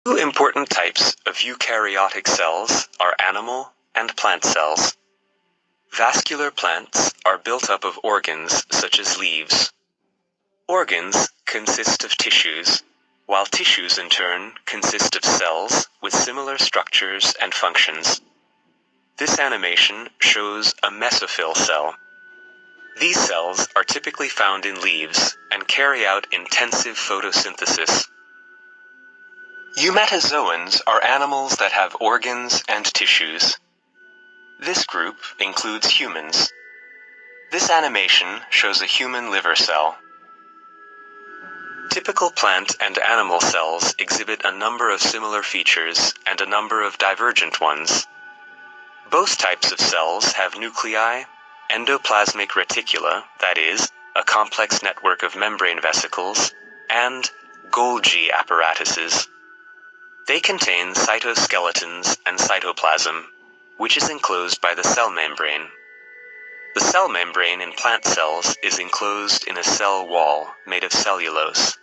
Two important types of eukaryotic cells are animal and plant cells. Vascular plants are built up of organs such as leaves. Organs consist of tissues, while tissues in turn consist of cells with similar structures and functions. This animation shows a mesophyll cell. These cells are typically found in leaves and carry out intensive photosynthesis. Eumetazoans are animals that have organs and tissues. This group includes humans. This animation shows a human liver cell. Typical plant and animal cells exhibit a number of similar features and a number of divergent ones. Both types of cells have nuclei, endoplasmic reticula, that is, a complex network of membrane vesicles, and Golgi apparatuses. They contain cytoskeletons and cytoplasm, which is enclosed by the cell membrane. The cell membrane in plant cells is enclosed in a cell wall made of cellulose.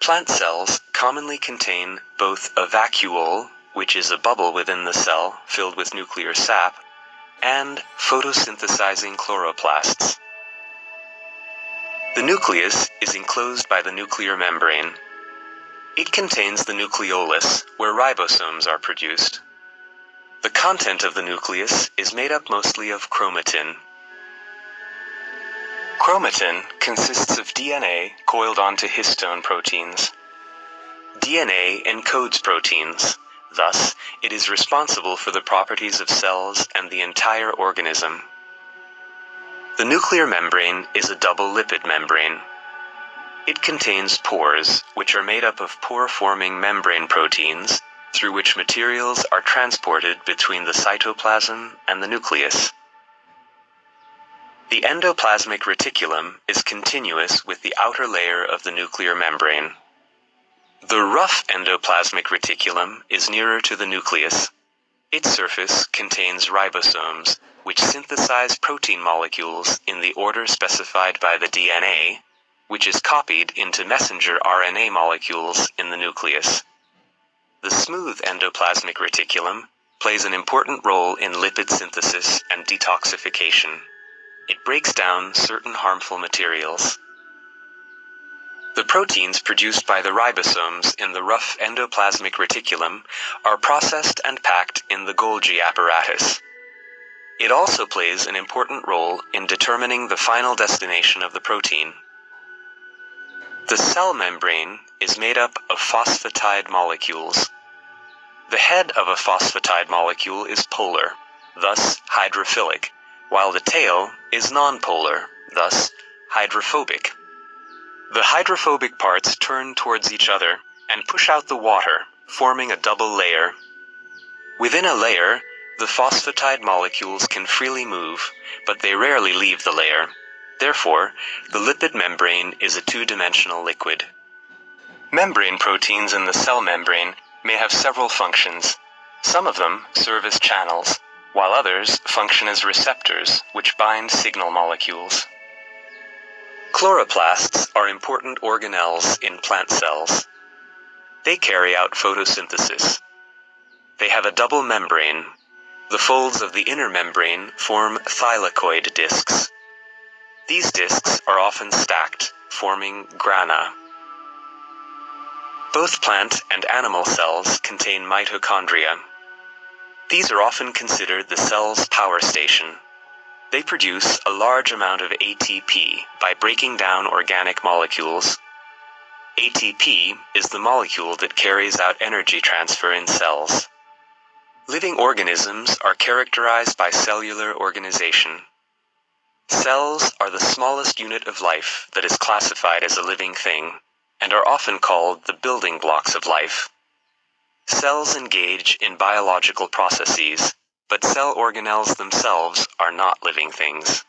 Plant cells commonly contain both a vacuole, which is a bubble within the cell filled with nuclear sap, and photosynthesizing chloroplasts. The nucleus is enclosed by the nuclear membrane. It contains the nucleolus, where ribosomes are produced. The content of the nucleus is made up mostly of chromatin. Chromatin consists of DNA coiled onto histone proteins. DNA encodes proteins. Thus, it is responsible for the properties of cells and the entire organism. The nuclear membrane is a double lipid membrane. It contains pores, which are made up of pore-forming membrane proteins, through which materials are transported between the cytoplasm and the nucleus. The endoplasmic reticulum is continuous with the outer layer of the nuclear membrane. The rough endoplasmic reticulum is nearer to the nucleus. Its surface contains ribosomes, which synthesize protein molecules in the order specified by the DNA, which is copied into messenger RNA molecules in the nucleus. The smooth endoplasmic reticulum plays an important role in lipid synthesis and detoxification. It breaks down certain harmful materials. The proteins produced by the ribosomes in the rough endoplasmic reticulum are processed and packed in the Golgi apparatus. It also plays an important role in determining the final destination of the protein. The cell membrane is made up of phosphatide molecules. The head of a phosphatide molecule is polar, thus hydrophilic, while the tail is nonpolar, thus hydrophobic. The hydrophobic parts turn towards each other and push out the water, forming a double layer. Within a layer, the phosphatide molecules can freely move, but they rarely leave the layer. Therefore, the lipid membrane is a two-dimensional liquid. Membrane proteins in the cell membrane may have several functions. Some of them serve as channels, while others function as receptors which bind signal molecules. Chloroplasts are important organelles in plant cells. They carry out photosynthesis. They have a double membrane. The folds of the inner membrane form thylakoid discs. These discs are often stacked, forming grana. Both plant and animal cells contain mitochondria. These are often considered the cell's power station. They produce a large amount of ATP by breaking down organic molecules. ATP is the molecule that carries out energy transfer in cells. Living organisms are characterized by cellular organization. Cells are the smallest unit of life that is classified as a living thing, and are often called the building blocks of life. Cells engage in biological processes, but cell organelles themselves are not living things.